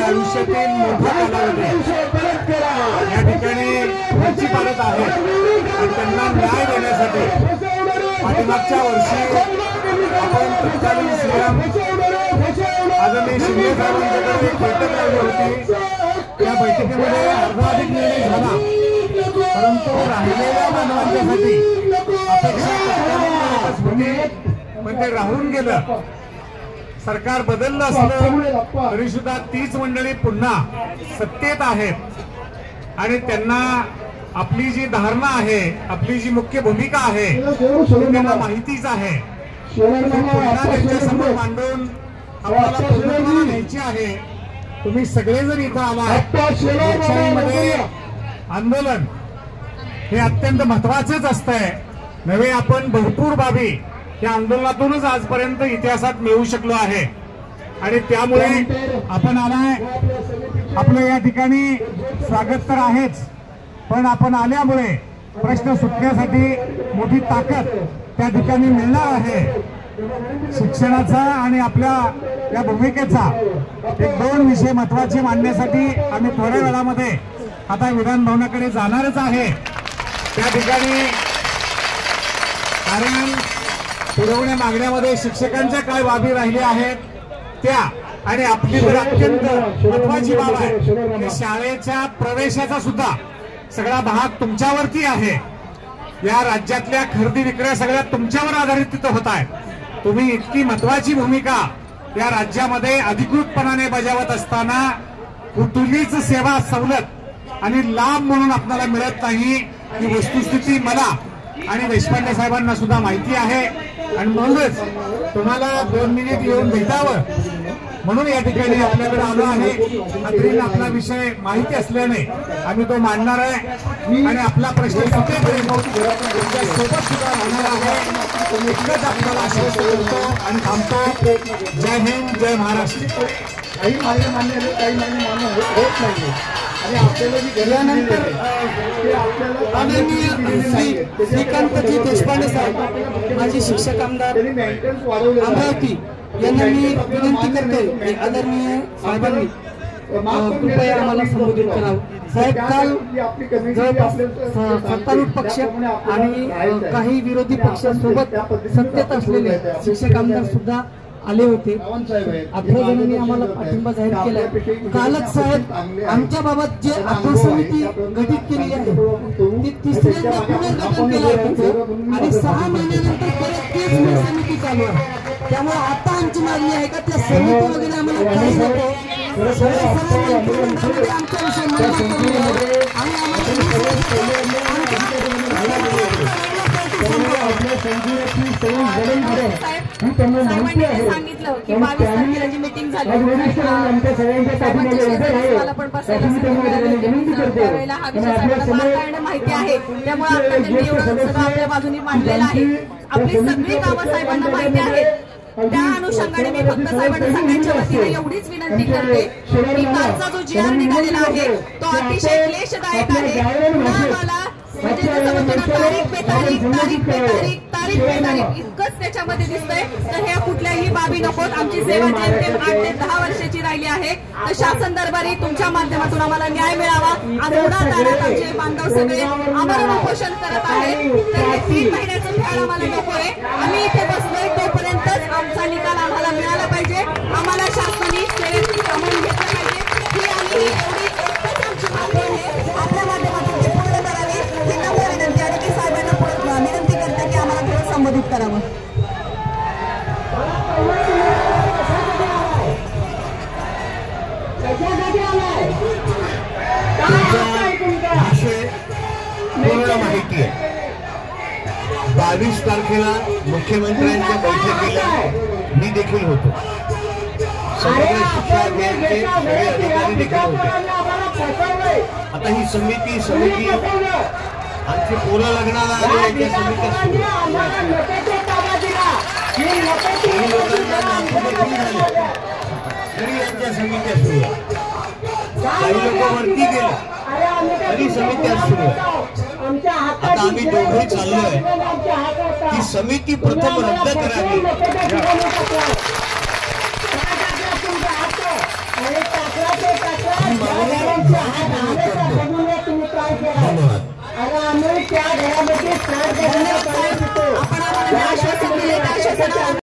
आयुष्यातील मोठा कालावधी या ठिकाणी वंचित पाडत आहेत आणि त्यांना न्याय देण्यासाठी पाठीमागच्या वर्षी आपण तत्कालीन सीएम आदरणीय शिंदे साहेबांच्याकडे एक बैठक लावली होती। त्या बैठकीमध्ये अर्धाधिक निर्णय झाला, परंतु राहिलेल्या मानवांच्यासाठी अपेक्षा पण ते राहून गेलं। सरकार बदललं असलं तरी सुद्धा तीच मंडळी पुन्हा सत्तेत आहेत आणि त्यांना आपली जी धारणा आहे, आपली जी मुख्य भूमिका आहे त्यांना माहितीच आहे। पुन्हा त्यांच्यासमोर मांडून आपल्याला पूर्णपणे न्यायची आहे। तुम्ही सगळेजण इथं आलात। लोकशाहीमध्ये आंदोलन हे अत्यंत महत्वाचंच असतंय नव्हे। आपण भरपूर बाबी या आंदोलनातूनच आजपर्यंत इतिहासात मिळवू शकलो आहे आणि त्यामुळे आपण आलाय। आपलं या ठिकाणी स्वागत तर आहेच, पण आपण आल्यामुळे प्रश्न सुटण्यासाठी मोठी ताकद त्या ठिकाणी मिळणार आहे। शिक्षणाचा आणि आपल्या या भूमिकेचा एक दोन विषय महत्वाचे मांडण्यासाठी आम्ही थोड्या वेळामध्ये आता विधान भवनाकडे जाणारच आहे। त्या ठिकाणी कारण पुरवण्या मागण्यामध्ये शिक्षकांच्या काय बाबी राहिल्या आहेत त्या आणि आपली तर अत्यंत महत्वाची बाब आहे शाळेच्या प्रवेशाचा सुद्धा सगळा भाग तुमच्यावरती आहे। या राज्यातल्या खरेदी विक्री सगळ्या तुमच्यावर आधारित तिथं होत आहे। तुम्ही इतकी महत्वाची भूमिका या राज्यामध्ये अधिकृतपणाने बजावत असताना कुठलीच सेवा सवलत आणि लाभ म्हणून आपल्याला मिळत नाही ही वस्तुस्थिती मला आणि देशपांडे साहेबांना सुद्धा माहिती आहे आणि म्हणूनच तुम्हाला 2 मिनिट येऊन भेटावं म्हणून या ठिकाणी आपल्याकडे आलो आहे। खात्रीने आपला विषय माहिती असल्याने आम्ही तो मांडणार आहे आणि आपला प्रश्न सुटेपर्यंत सोबत सुद्धा राहणार आहे। इतकंच आपल्याला आश्वस्त करतो आणि थांबतो। जय हिंद, जय महाराष्ट्र। काही मान्य मान्य काही मान्य मान्य होत नाही आणि आपल्याला जी यानंतर आदरणीय श्रीकांतजी देशपांडे साहेब माजी शिक्षक आमदार अमरावती यांना मी विनंती करते की आदरणीय साहेबांनी कृपया आम्हाला संबोधित करावं। साहेब, काल सत्तारूढ पक्ष आणि काही विरोधी पक्षासोबत सत्तेत असलेले शिक्षक आमदार सुद्धा आले होते। 18 जणांनी आम्हाला पाठिंबा जाहीर केला। कालच साहेब आमच्या बाबत जे आठवण समिती गठीत केली आहे ती तिसऱ्यांदा पुन्हा गठन केलं आहे आणि 6 महिन्यानंतर परत तेच समिती चालू आहे। त्यामुळे आता आमची मागणी आहे का त्या समिती वगैरे आम्हाला काही नको, आमच्या विषयी सांगितलं की 22 तारखेला जी मीटिंग झाली पण त्यावेळेला हा विषय माहिती आहे। त्यामुळे आता त्यांनी एवढं आपल्या बाजूने मांडलेलं आहे। आपली सगळी कामं साहेबांना माहिती आहेत। त्या अनुषंगाने मी फक्त साहेबांना सांगायच्या वतीने एवढीच विनंती करते की कालचा जो जी आर निघालेला आहे तो अतिशय क्लेशदायक आहे। आम्हाला म्हणजे जसं म्हणतो ना तारीख पे तारीख इतकंच त्याच्यामध्ये दिसतंय। तर ह्या कुठल्याही बाबी नकोत। आमची सेवा जेमतेम 8 ते 10 वर्षाची राहिली आहे। तर शासन दरबारी तुमच्या माध्यमातून आम्हाला न्याय मिळावा। आज उन्हातान्हात आमचे बांधव सगळे आमरण उपोषण करत आहेत। तर हे 3 महिन्याचं फळ आम्हाला नकोय। आम्ही इथे बसलोय तोपर्यंतच आमचा निकाल आम्हाला मिळाला पाहिजे। आम्हाला शासनाने सेवेत सामावून घेतलं पाहिजे ही आम्ही एवढी एकच आमची मागणी आहे। आपल्या माध्यमातून ते पूर्ण करावे ही नम्र विनंती आहे की साहेबांना विनंती करते की आम्हाला थोडं संबोधित करावं। माहिती आहे 22 तारखेला मुख्यमंत्र्यांच्या बैठकीला मी देखील होतो। समग्र शिक्षा विभागाचे सगळे अधिकारी देखील होते। आता ही समिती आमची पोरं लग्नाला आले याच्या समित्या तरी यांच्या समित्या सुरू आहेत। काही लोक वरती गेले तरी समित्या सुरू आहेत। आता आम्ही दोघे चाललोय की समिती प्रथम रद्द करावी।